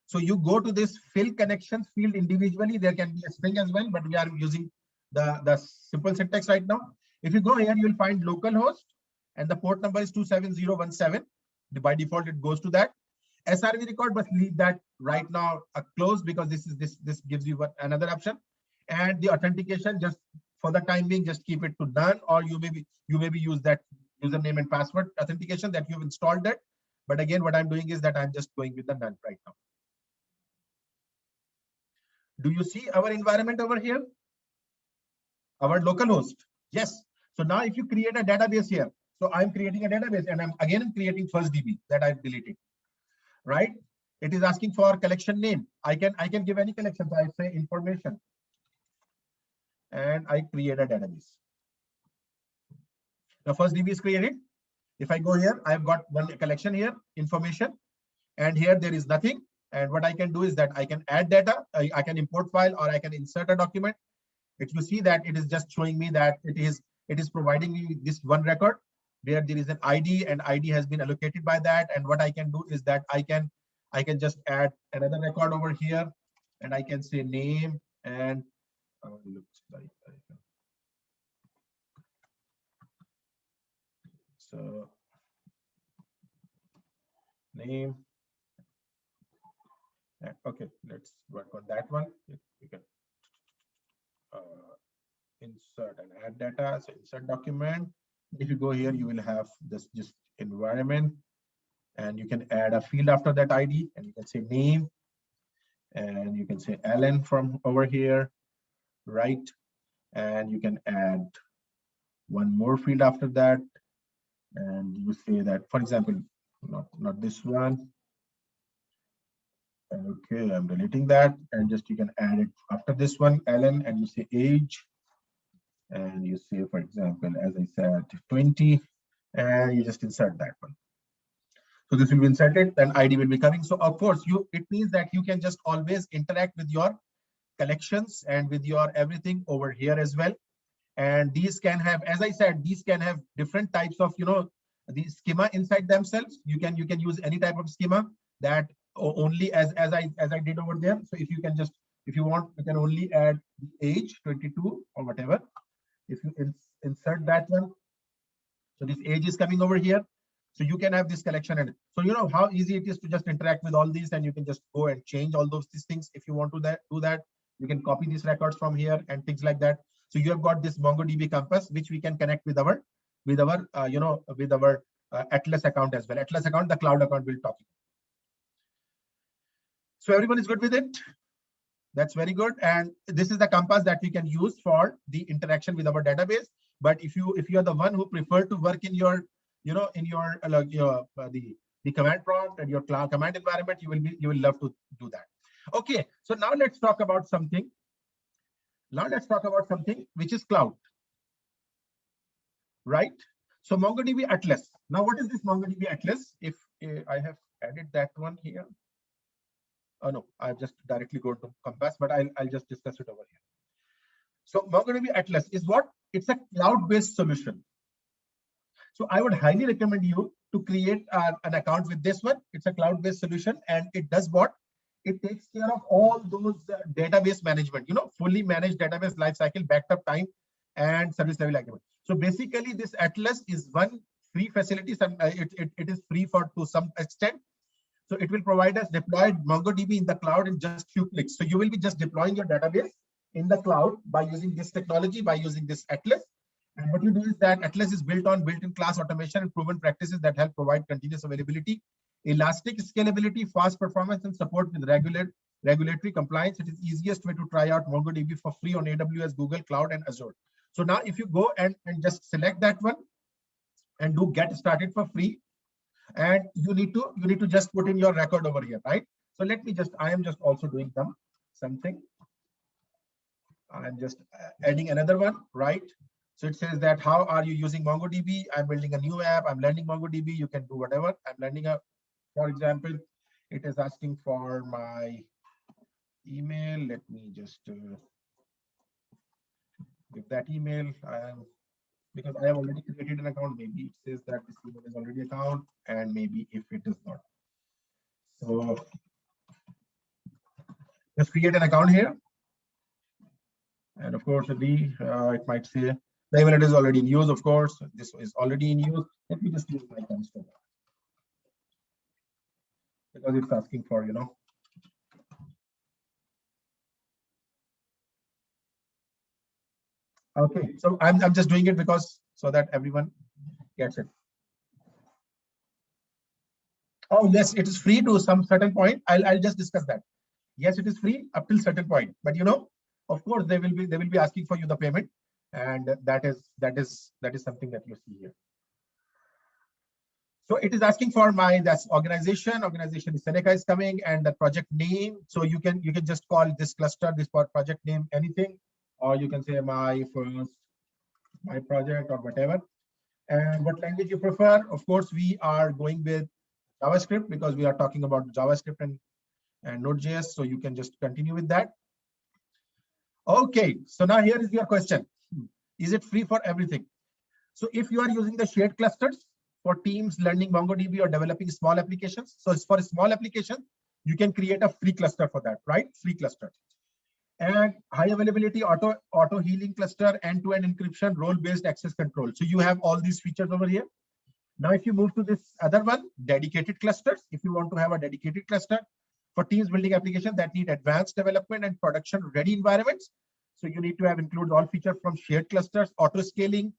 So you go to this fill connections field individually. There can be a string as well, but we are using the simple syntax right now. If you go here, you will find localhost, and the port number is 27017. By default, it goes to that. SRV record, but leave that right now closed, because this gives you another option. And the authentication, just for the time being, just keep it to none, or you maybe use that username and password authentication that you've installed that. But again, what I'm doing is that I'm just going with the none right now. Do you see our environment over here? Our local host. Yes. So now if you create a database here, so I'm creating a database, and I'm creating FirstDB that I've deleted, right? It is asking for collection name. I can give any collection. So I say information, and I create a database. The FirstDB is created. If I go here, I've got one collection here, information, and here there is nothing. And what I can do is that I can add data, I can import file, or I can insert a document. If you see that it is just showing me that it is providing me this one record where there is an ID, and ID has been allocated by that. And what I can do is that I can just add another record over here, and I can say name and looks like so name. Okay, let's work on that one. You can insert and add data. So insert document. If you go here, you will have this just environment, and you can add a field after that ID, and you can say name, and you can say Alan from over here, right? And you can add one more field after that, and you say that, for example, not this one. Okay, I'm deleting that, and just you can add it after this one, Alan, and you say age, and you say, for example, as I said, 20, and you just insert that one. So this will be inserted, then ID will be coming. So of course, it means that you can just always interact with your collections and with your everything over here as well. And these can have, as I said, these can have different types of, the schema inside themselves. You can use any type of schema that only as I did over there. So if you want, you can only add the age 22 or whatever. If you insert that one, so this age is coming over here. So you can have this collection, and so you know how easy it is to just interact with all these, and you can just go and change all these things. If you want to do that, you can copy these records from here and things like that. So you have got this MongoDB Compass, which we can connect with our Atlas account as well. Atlas account, the cloud account we'll talk about. So everyone is good with it? That's very good. And this is the Compass that we can use for the interaction with our database. But if you are the one who prefer to work in your the command prompt and your cloud command environment, you will love to do that. Okay, so now let's talk about something. Now let's talk about something which is cloud, right? So MongoDB Atlas. Now what is this MongoDB Atlas? If I have added that one here. Oh no, I've just directly go to Compass, but I'll just discuss it over here. So MongoDB Atlas is what? It's a cloud-based solution. So I would highly recommend you to create an account with this one. It's a cloud-based solution, and it does what? It takes care of all those database management, fully managed database lifecycle, backed up time, and service level agreement. So basically, this Atlas is one free facility. It is free to some extent. So it will provide us deployed MongoDB in the cloud in just few clicks. So you will be just deploying your database in the cloud by using this technology, by using this Atlas. And what you do is that Atlas is built on built-in class automation and proven practices that help provide continuous availability, elastic scalability, fast performance, and support with regulatory compliance. It is easiest way to try out MongoDB for free on AWS, Google Cloud, and Azure. So now if you go and just select that one and do get started for free, and you need to just put in your record over here, right? So I am just also doing something. I'm just adding another one, right? So it says that how are you using MongoDB? I'm building a new app. I'm learning MongoDB. You can do whatever. I'm learning for example, it is asking for my email. Let me just give that email. Because I have already created an account, maybe it says that this email is already account, and maybe if it is not. So just create an account here. And of course, it might say The emulator is already in use, of course. This is already in use. Let me just use my console because it's asking for, you know. Okay, so I'm just doing it because so that everyone gets it. Oh yes, it is free to some certain point. I'll just discuss that. Yes, it is free up till certain point, but you know, of course, they will be asking for you the payment, and that is something that you see here. So it is asking for my that's organization. Organization is Seneca is coming, and the project name. So you can just call this cluster this project name anything, or you can say my project or whatever. And what language you prefer? Of course, we are going with JavaScript because we are talking about JavaScript and Node.js. So you can just continue with that. Okay, so now here is your question. Is it free for everything? So if you are using the shared clusters for teams learning MongoDB or developing small applications, so it's for a small application, you can create a free cluster for that, right? Free cluster. And high availability auto healing cluster, end-to-end encryption, role-based access control. So you have all these features over here. Now, if you move to this other one, dedicated clusters, if you want to have a dedicated cluster for teams building applications that need advanced development and production ready environments. So you need to have include all features from shared clusters, auto scaling,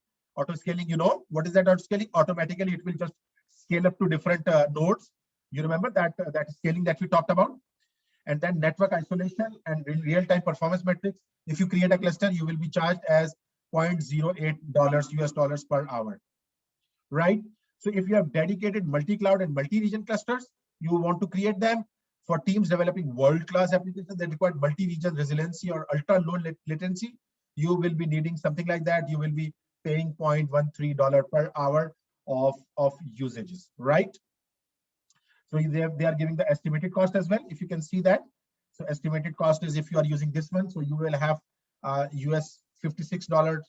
you know, what is that auto scaling? Automatically, it will just scale up to different nodes. You remember that that scaling that we talked about? And then network isolation and real-time performance metrics. If you create a cluster, you will be charged as $0.08 US dollars per hour, right? So if you have dedicated multi-cloud and multi-region clusters, you want to create them for teams developing world-class applications that require multi-region resiliency or ultra-low latency, you will be needing something like that. You will be paying $0.13 per hour of usages, right? So they are giving the estimated cost as well, if you can see that. So estimated cost is if you are using this one, so you will have US $56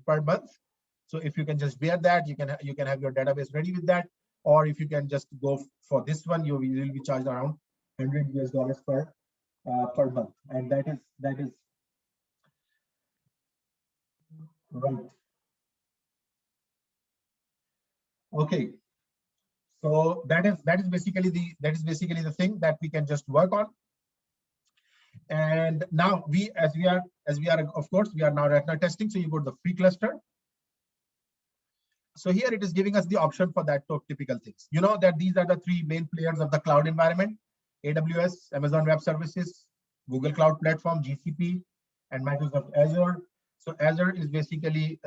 per month. So if you can just bear that, you can have your database ready with that. Or if you can just go for this one, you will be charged around $100 US per month, and that is right. Okay, so that is basically the thing that we can just work on. And now as we are of course we are now right now testing. So you go to the free cluster. So here it is giving us the option for that typical things. You know that these are the three main players of the cloud environment: AWS, Amazon Web Services, Google Cloud Platform, GCP, and Microsoft Azure. So Azure is basically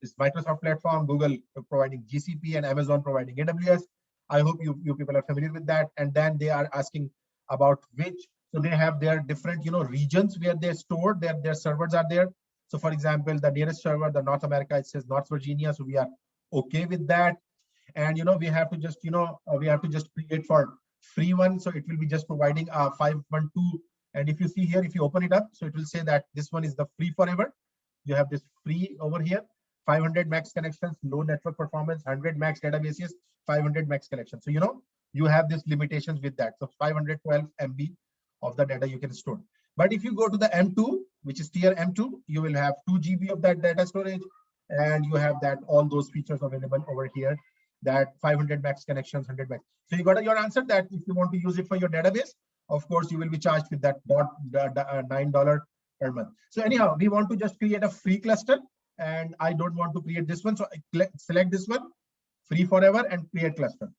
is Microsoft platform, Google providing GCP, and Amazon providing AWS. I hope you people are familiar with that. And then they are asking about which. So they have their different regions where they store their servers are there. So for example, the nearest server, the North America, it says North Virginia. So we are okay with that. And we have to just create for free one. So it will be just providing a 512. And if you see here, if you open it up, so it will say that this one is the free forever. You have this free over here, 500 max connections, low network performance, 100 max databases, 500 max connections. So you have these limitations with that. So 512 MB of the data you can store. But if you go to the M2, which is tier M2, you will have 2 GB of that data storage, and you have that all those features available over here, that 500 max connections, 100 max. So you got your answer that if you want to use it for your database, of course you will be charged with that $9 per month. So anyhow, we want to just create a free cluster, and I don't want to create this one. So I select this one, free forever, and create cluster.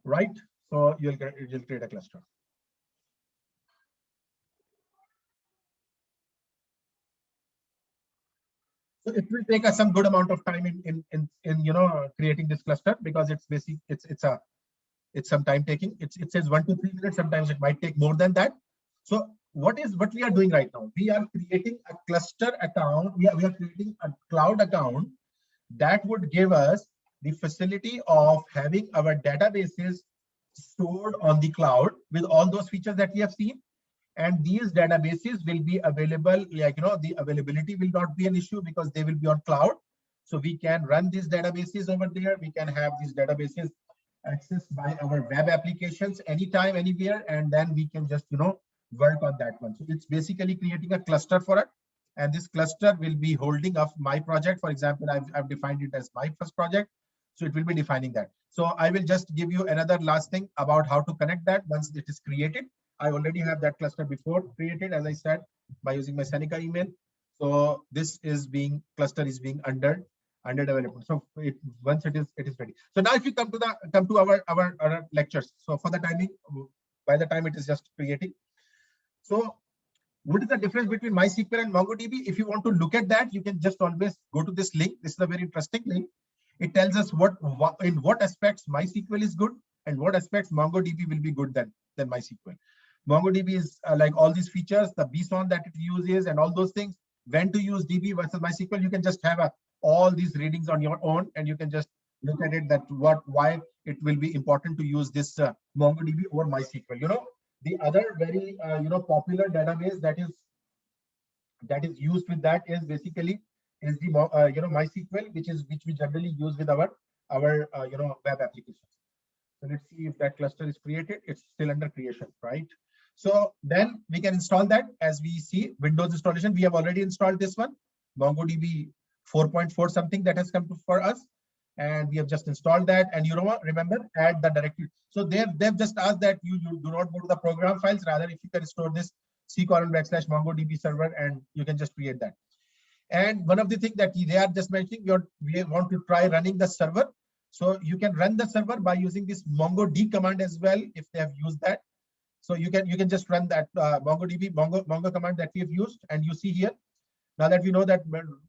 Right? So you'll create a cluster. So it will take us some good amount of time in creating this cluster, because it's basic. It's some time taking. It says 1 to 3 minutes. Sometimes it might take more than that. So what we are doing right now? We are creating a cluster account. We are creating a cloud account that would give us the facility of having our databases stored on the cloud with all those features that we have seen. And these databases will be available, the availability will not be an issue because they will be on cloud. So we can run these databases over there. We can have these databases accessed by our web applications anytime, anywhere, and then we can just work on that one. So it's basically creating a cluster for it. And this cluster will be holding up my project. For example, I've defined it as my first project. So it will be defining that. So I will just give you another last thing about how to connect that once it is created. I already have that cluster before created, as I said, by using my Seneca email. So this is being cluster is being under development. So once it is ready. So now if you come to our lectures. So for the timing, by the time it is just creating. So what is the difference between MySQL and MongoDB? If you want to look at that, you can just always go to this link. This is a very interesting link. It tells us in what aspects MySQL is good and what aspects MongoDB will be good than MySQL. MongoDB is like all these features, the BSON that it uses and all those things. When to use DB versus MySQL, you can just have all these readings on your own, and you can just look at it that why it will be important to use this MongoDB or MySQL. The other very popular database that is used with that is basically is the MySQL, which we generally use with our web applications. So let's see if that cluster is created. It's still under creation, right? So then we can install that. As we see Windows installation, we have already installed this one, MongoDB 4.4 something that has come for us, and we have just installed that. And remember, add the directory. So they've just asked that you do not go to the program files, rather if you can store this c:\MongoDB server, and you can just create that. And one of the things that they are just mentioning, we want to try running the server. So you can run the server by using this MongoD command as well, if they have used that. So you can just run that MongoDB Mongo command that we have used, and you see here. Now that we know that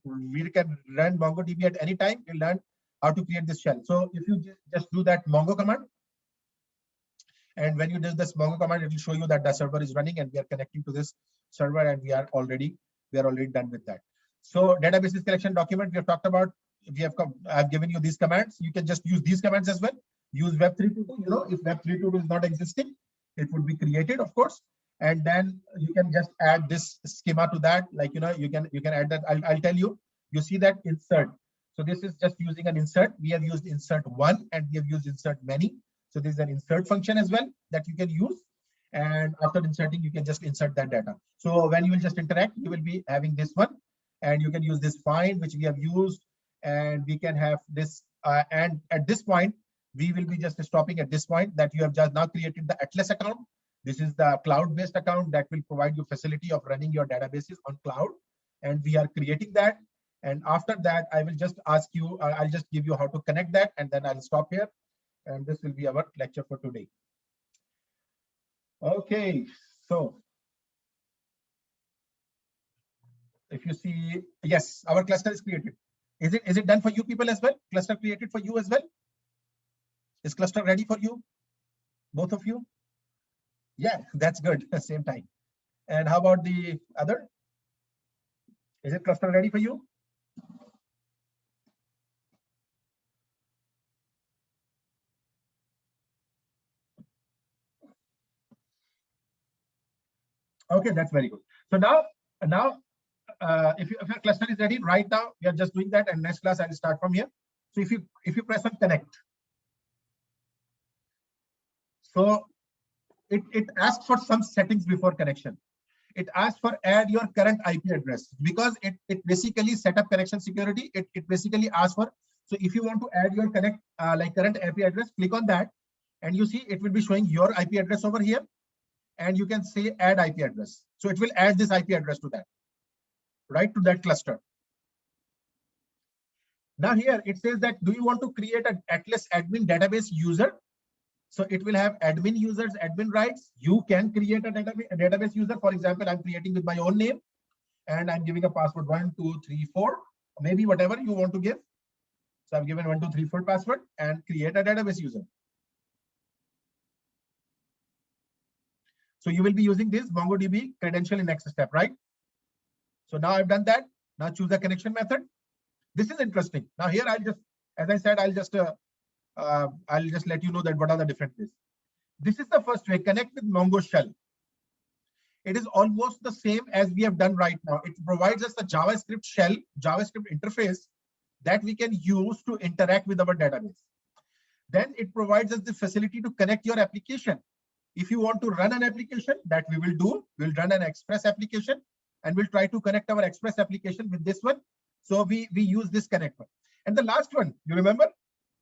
we can run MongoDB at any time, we'll learn how to create this shell. So if you just do that Mongo command, and when you do this Mongo command, it will show you that the server is running and we are connecting to this server, and we are already done with that. So databases collection document we have talked about. I've given you these commands. You can just use these commands as well. Use Web322. If Web322 is not existing, it would be created, of course. And then you can just add this schema to that. Like you can add that. I'll tell you. You see that insert. So this is just using an insert. We have used insert one and we have used insert many. So this is an insert function as well that you can use. And after inserting, you can just insert that data. So when you will just interact, you will be having this one. And you can use this find, which we have used. And we can have this. And at this point, we will be just stopping at this point that you have just now created the Atlas account. This is the cloud-based account that will provide you facility of running your databases on cloud. And we are creating that. And after that, I will just ask you, I'll just give you how to connect that, and then I'll stop here. And this will be our lecture for today. Okay, so if you see, yes, our cluster is created. Is it done for you people as well? Cluster created for you as well? Is cluster ready for you? Both of you? Yeah, that's good. Same time. And how about the other? Is it cluster ready for you? Okay, that's very good. So now, if your cluster is ready right now, we are just doing that, and next class I'll start from here. So if you press on connect, so it asks for some settings before connection. It asks for add your current IP address, because it basically set up connection security. It basically asks for, so if you want to add your current IP address, click on that, and you see it will be showing your IP address over here, and you can say add IP address. So it will add this IP address to that, right, to that cluster. Now here it says that, do you want to create an Atlas admin database user? So it will have admin users, admin rights. You can create a database user. For example, I'm creating with my own name, and I'm giving a password 1, 2, 3, 4, maybe whatever you want to give. So I've given 1, 2, 3, 4 password, and create a database user. So you will be using this MongoDB credential in next step, right? So now I've done that. Now choose the connection method. This is interesting. Now here I'll just, as I said, I'll just let you know that what are the different ways. This is the first way, connect with Mongo shell. It is almost the same as we have done right now. It provides us a JavaScript shell, JavaScript interface that we can use to interact with our database. Then it provides us the facility to connect your application. If you want to run an application, that we will do, we'll run an Express application and we'll try to connect our Express application with this one. So we use this connector. And the last one, you remember,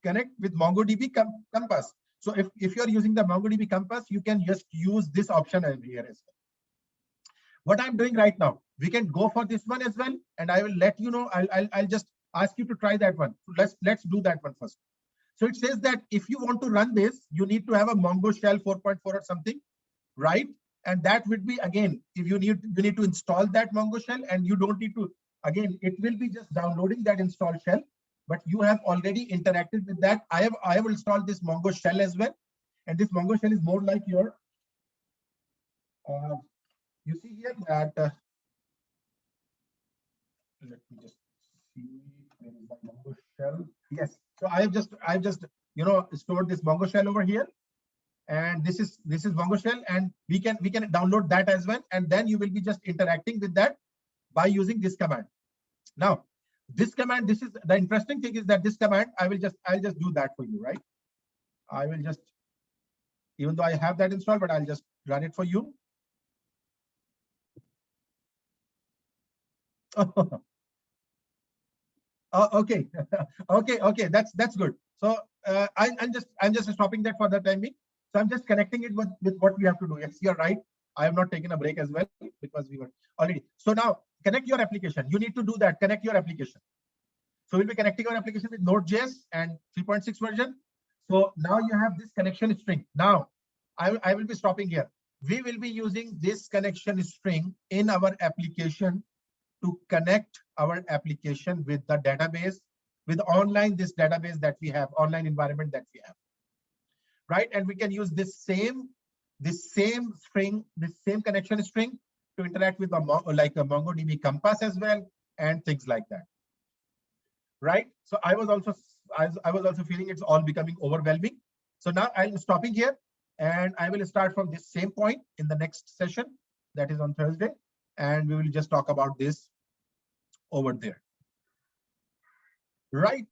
connect with MongoDB Compass. So if you're using the MongoDB Compass, you can just use this option over here as well. What I'm doing right now, we can go for this one as well, and I will let you know. I'll just ask you to try that one. So let's do that one first. So it says that if you want to run this, you need to have a Mongo Shell 4.4 or something, right? And that would be, again, if you need to install that Mongo Shell, and you don't need to, again, it will be just downloading that install shell, but you have already interacted with that. I have installed this Mongo Shell as well, and this Mongo Shell is more like your you see here that let me just see, where is my Mongo Shell? Yes, so I've just stored this Mongo Shell over here, and this is Mongo Shell, and we can download that as well, and then you will be just interacting with that by using this command. Now this command, this is the interesting thing, is that this command I'll just do that for you, right? I will just, even though I have that installed, but I'll just run it for you. Okay. okay, that's good. So I'm just stopping that for the time being. So I'm just connecting it with what we have to do. Yes, you're right, I have not taken a break as well, because we were already. So now connect your application. You need to do that, connect your application. So we'll be connecting our application with Node.js and 3.6 version. So now you have this connection string. Now I will be stopping here. We will be using this connection string in our application to connect our application with the database, with this database that we have, online environment that we have, right? And we can use this same string, this same connection string, to interact with a MongoDB Compass as well, and things like that, right? So I was also feeling it's all becoming overwhelming. So now I'm stopping here, and I will start from this same point in the next session, that is on Thursday, and we will just talk about this over there, right?